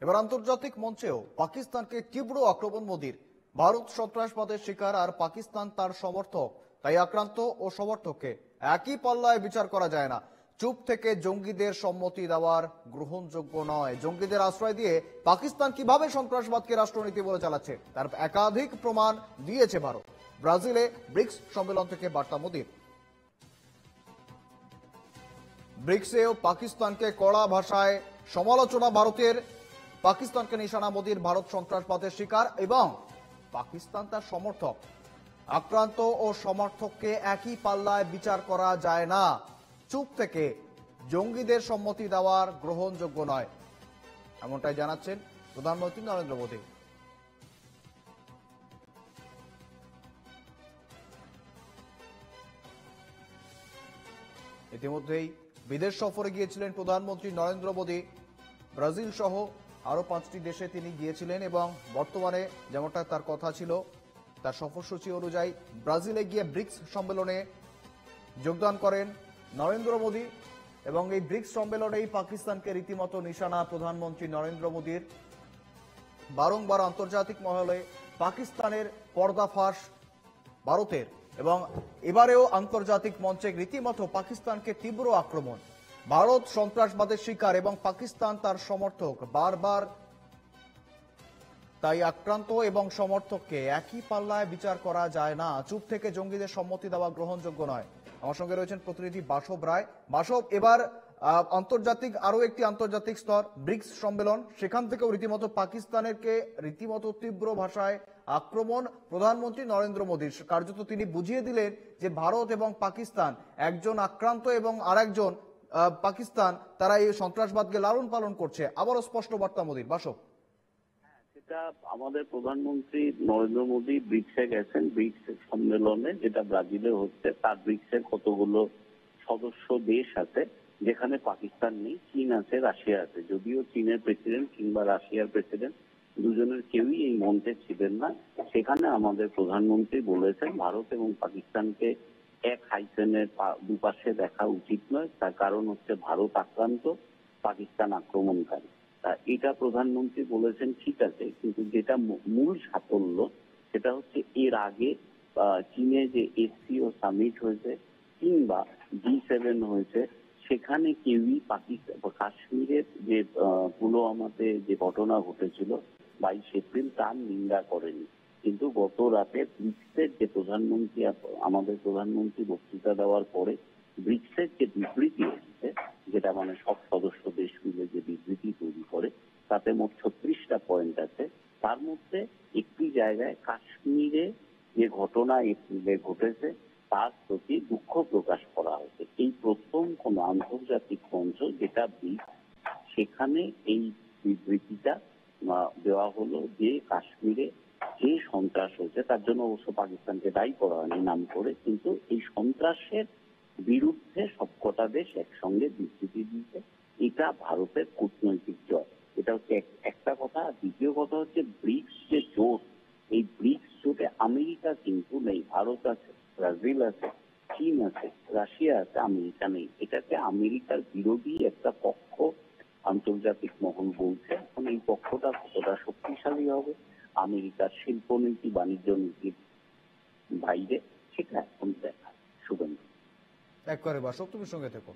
এবার আন্তর্জাতিক মঞ্চেও পাকিস্তানকে তীব্র আক্রমণ মোদির। ভারত সন্ত্রাসবাদের শিকার আর পাকিস্তান তার সমর্থক, তাই আক্রান্ত ও সমর্থককে একই পাল্লায় বিচার করা যায় না। চুপ থেকে জঙ্গিদের সম্মতি দেওয়ার গ্রহণযোগ্য নয়। জঙ্গিদের আশ্রয় দিয়ে পাকিস্তান কিভাবে সন্ত্রাসবাদকে রাষ্ট্রনীতি বলে চালাচ্ছে তার একাধিক প্রমাণ দিয়েছে ভারত। ব্রাজিলে ব্রিক্স সম্মেলন থেকে বার্তা মোদির। ব্রিক্সেও পাকিস্তানকে কড়া ভাষায় সমালোচনা ভারতের। পাকিস্তানকে নিশানা মোদির। ভারত সন্ত্রাসবাদের শিকার এবং পাকিস্তান তার সমর্থক। আক্রান্ত ও সমর্থককে একই পাল্লায় বিচার করা যায় না। চুপ থেকে জঙ্গিদের সম্মতি দেওয়ার গ্রহণযোগ্য নয়, এমনটাই জানাচ্ছেন প্রধানমন্ত্রী নরেন্দ্র মোদী। ইতিমধ্যেই বিদেশ সফরে গিয়েছিলেন প্রধানমন্ত্রী নরেন্দ্র মোদী। ব্রাজিল সহ আরো 5টি দেশে তিনি গিয়েছিলেন এবং বর্তমানে যেমনটা তার কথা ছিল তার সফরসূচি অনুযায়ী ব্রাজিলে গিয়ে ব্রিক্স সম্মেলনে যোগদান করেন নরেন্দ্র মোদী। এবং এই ব্রিক্স সম্মেলনেই পাকিস্তানকে রীতিমতো নিশানা প্রধানমন্ত্রী নরেন্দ্র মোদীর। বারংবার আন্তর্জাতিক মহলে পাকিস্তানের পর্দাফাঁস ভারতের, এবং এবারেও আন্তর্জাতিক মঞ্চে রীতিমতো পাকিস্তানকে তীব্র আক্রমণ। ভারত সন্ত্রাসবাদের শিকার এবং পাকিস্তান তার সমর্থক। বারবার তাই আক্রান্ত এবং সমর্থককে একই পাল্লায় বিচার করা যায় না। চুপ থেকে জঙ্গিদের সম্মতি দেওয়া গ্রহণযোগ্য নয়। আমার সঙ্গে রয়েছেন প্রতিনিধি বাসব রায়। বাসব, এবার আরো একটি আন্তর্জাতিক স্তর ব্রিক্স সম্মেলন, সেখান থেকেও রীতিমতো পাকিস্তানেরকে রীতিমতো তীব্র ভাষায় আক্রমণ প্রধানমন্ত্রী নরেন্দ্র মোদীর। কার্যত তিনি বুঝিয়ে দিলেন যে ভারত এবং পাকিস্তান, একজন আক্রান্ত এবং আরেকজন পাকিস্তান, তারা এই সন্ত্রাসবাদকে লালন পালন করছে। আবারও স্পষ্ট বার্তা মোদীর। বাসব, সেটা আমাদের প্রধানমন্ত্রী নরেন্দ্র মোদী ব্রিক্সে গেছেন, ব্রিক্স সম্মেলনে যেটা ব্রাজিলে হচ্ছে। তার ব্রিক্সের কতগুলো সদস্য দেশ আছে যেখানে পাকিস্তান নেই। চীন আছে, রাশিয়া আছে। যদিও চীনের প্রেসিডেন্ট কিংবা রাশিয়ার প্রেসিডেন্ট দুজনের কেউই এই মঞ্চে ছিলেন না। সেখানে আমাদের প্রধানমন্ত্রী বলেছেন ভারত এবং পাকিস্তানকে এক হাইফেনের দুপাশে দেখা উচিত নয়। তার কারণ হচ্ছে ভারত আক্রান্ত, পাকিস্তান আক্রমণকারী। এটা প্রধানমন্ত্রী বলেছেন, ঠিক আছে, কিন্তু যেটা মূল সাফল্য সেটা হচ্ছে এর আগে চীনে যে এসসিও সামিট হয়েছে কিংবা G7 হয়েছে, সেখানে কেউই কাশ্মীরের যে পুলওয়ামাতে যে ঘটনা ঘটেছিল 22 এপ্রিল তার নিন্দা করেনি। কিন্তু গত রাতে ব্রিক্সের যে প্রধানমন্ত্রী, আমাদের প্রধানমন্ত্রী বক্তৃতা দেওয়ার পরে ব্রিক্সের যে বিবৃতি এসেছে, যেটা মানে সব সদস্য দেশ মিলে যে বিবৃতি তৈরি করে, তাতে মোট 36টা পয়েন্ট আছে। তার মধ্যে একটি জায়গায় কাশ্মীরে যে ঘটনা এপ্রিলে ঘটেছে তার প্রতি দুঃখ প্রকাশ করা হয়েছে। এই প্রথম কোন আন্তর্জাতিক মঞ্চ যেটা ব্রিক্স, সেখানে এই বিবৃতিটা দেওয়া হলো যে কাশ্মীরে যে সন্ত্রাস হয়েছে, তার জন্য অবশ্য পাকিস্তানকে দায়ী করা হয়নি নাম করে, কিন্তু এই সন্ত্রাসের বিরুদ্ধে সবকটা দেশ একসঙ্গে বিবৃতি দিয়েছে। এটা ভারতের কূটনৈতিক জয়। এটা হচ্ছে একটা কথা। দ্বিতীয় কথা হচ্ছে ব্রিক্স যে জোট, এই ব্রিক্স জোটে আমেরিকা কিন্তু নেই। ভারত আছে, ব্রাজিল আছে, চীন আছে, রাশিয়া আছে, আমেরিকা নেই। এটাকে আমেরিকার বিরোধী একটা পক্ষ আন্তর্জাতিক মহল বলছে। এখন এই পক্ষটা কতটা শক্তিশালী হবে আমেরিকার শিল্পনীতি, বাণিজ্য নীতির বাইরে, সেটা এখন দেখা। শুভেন্দু, একবারে বাসব, তুমি সঙ্গে থেকো।